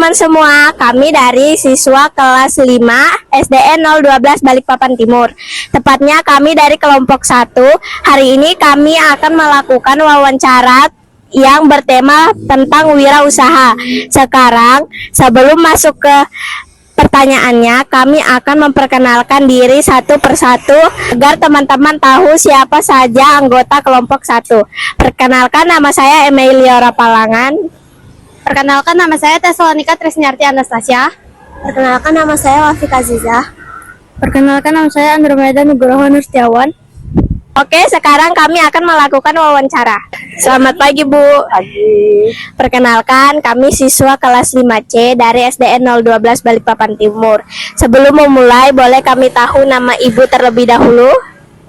teman-teman semua, kami dari siswa kelas 5 SDN 012 Balikpapan Timur. Tepatnya kami dari kelompok 1. Hari ini kami akan melakukan wawancara yang bertema tentang wirausaha. Sekarang, sebelum masuk ke pertanyaannya, kami akan memperkenalkan diri satu persatu agar teman-teman tahu siapa saja anggota kelompok 1. Perkenalkan, nama saya Emilia Rapalangan. Perkenalkan, nama saya Tesalonika Trisniarti Anastasia. Perkenalkan, nama saya Wafika Aziza. Perkenalkan, nama saya Andromeda Nugroho Nurstiawan. Oke, sekarang kami akan melakukan wawancara. Selamat pagi, Bu. Pagi. Perkenalkan, kami siswa kelas 5C dari SDN 012 Balikpapan Timur. Sebelum memulai, boleh kami tahu nama Ibu terlebih dahulu?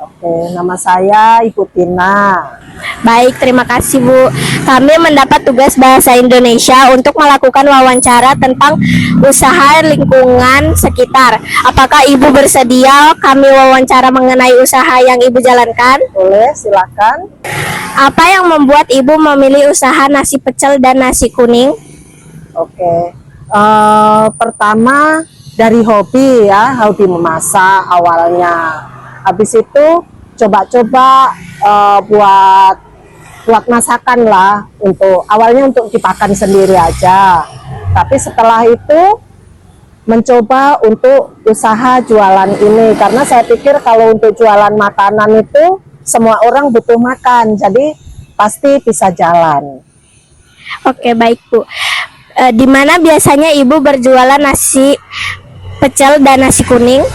Oke, nama saya Ibu Tina. Baik, terima kasih, Bu. Kami mendapat tugas bahasa Indonesia untuk melakukan wawancara tentang usaha lingkungan sekitar. Apakah Ibu bersedia kami wawancara mengenai usaha yang Ibu jalankan? Boleh, silakan. Apa yang membuat Ibu memilih usaha nasi pecel dan nasi kuning? Oke, pertama dari hobi ya, hobi memasak awalnya. Habis itu coba-coba buat masakan lah, awalnya untuk dipakan sendiri aja. Tapi setelah itu mencoba untuk usaha jualan ini, karena saya pikir kalau untuk jualan makanan itu semua orang butuh makan, jadi pasti bisa jalan. Oke, baik, Bu. Di mana biasanya Ibu berjualan nasi pecel dan nasi kuning?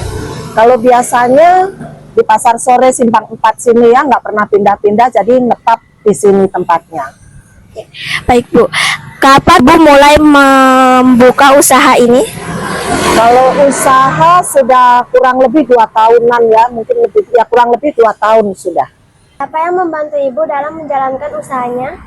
Kalau biasanya di pasar sore Simpang 4 sini ya, nggak pernah pindah-pindah, jadi netap di sini tempatnya. Baik, Bu. Kapan Bu mulai membuka usaha ini? Kalau usaha sudah kurang lebih 2 tahunan ya, mungkin lebih ya, kurang lebih 2 tahun sudah. Apa yang membantu Ibu dalam menjalankan usahanya?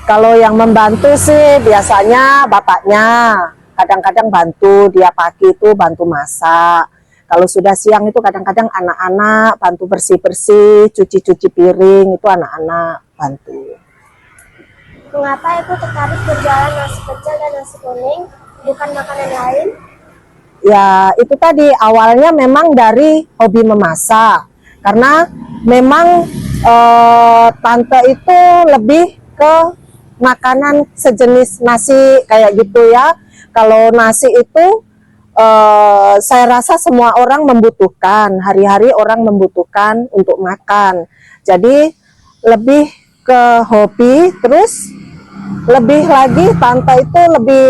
Kalau yang membantu sih biasanya bapaknya, kadang-kadang bantu, dia pagi itu bantu masak. Kalau sudah siang itu kadang-kadang anak-anak bantu bersih-bersih, cuci-cuci piring, itu anak-anak bantu. Mengapa Ibu tertarik berjualan nasi pecel dan nasi kuning, bukan makanan lain? Ya itu tadi, awalnya memang dari hobi memasak. Karena memang tante itu lebih ke makanan sejenis nasi kayak gitu ya. Kalau nasi itu saya rasa semua orang membutuhkan, hari-hari orang membutuhkan untuk makan. Jadi lebih ke hobi, terus lebih lagi tante itu lebih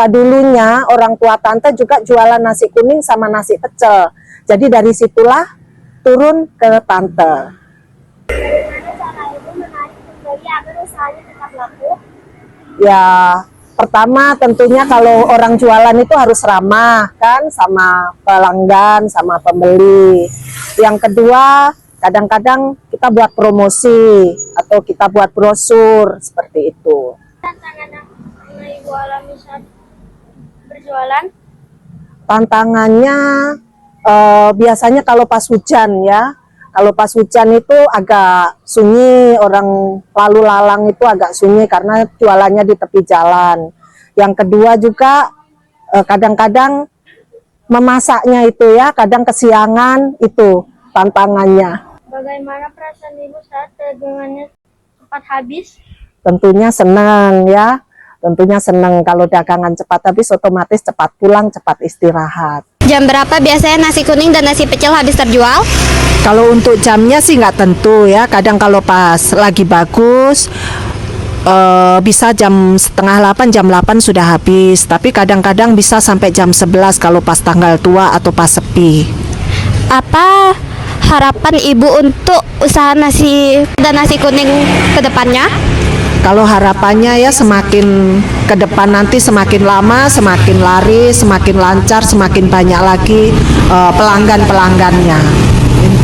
dulunya orang tua tante juga jualan nasi kuning sama nasi pecel. Jadi dari situlah turun ke tante. Bagaimana cara Ibu menarik pembeli agar usahanya tetap laku? Ya, pertama tentunya kalau orang jualan itu harus ramah kan sama pelanggan, sama pembeli. Yang kedua, kadang-kadang kita buat promosi atau kita buat brosur seperti itu. Tantangan yang pernah Ibu alami saat berjualan? Tantangannya biasanya kalau pas hujan ya. Kalau pas hujan itu agak sunyi, orang lalu lalang itu agak sunyi karena jualannya di tepi jalan. Yang kedua juga kadang-kadang memasaknya itu ya, kadang kesiangan, itu tantangannya. Bagaimana perasaan Ibu saat dagangannya cepat habis? Tentunya senang ya, tentunya senang kalau dagangan cepat habis, otomatis cepat pulang, cepat istirahat. Jam berapa biasanya nasi kuning dan nasi pecel habis terjual? Kalau untuk jamnya sih nggak tentu ya, kadang kalau pas lagi bagus bisa jam setengah 8, jam 8 sudah habis, tapi kadang-kadang bisa sampai jam 11 kalau pas tanggal tua atau pas sepi. Apa harapan Ibu untuk usaha nasi dan nasi kuning ke depannya? Kalau harapannya ya semakin ke depan nanti semakin lama, semakin laris, semakin lancar, semakin banyak lagi pelanggan-pelanggannya.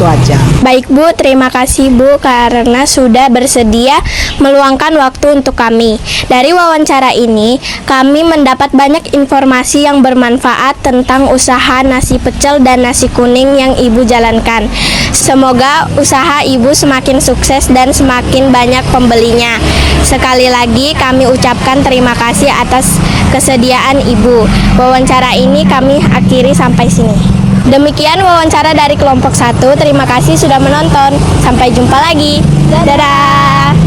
Itu aja. Baik Bu, terima kasih Bu karena sudah bersedia meluangkan waktu untuk kami. Dari wawancara ini, kami mendapat banyak informasi yang bermanfaat tentang usaha nasi pecel dan nasi kuning yang Ibu jalankan. Semoga usaha Ibu semakin sukses dan semakin banyak pembelinya. Sekali lagi kami ucapkan terima kasih atas kesediaan Ibu. Wawancara ini kami akhiri sampai sini. Demikian wawancara dari kelompok 1. Terima kasih sudah menonton. Sampai jumpa lagi. Dadah.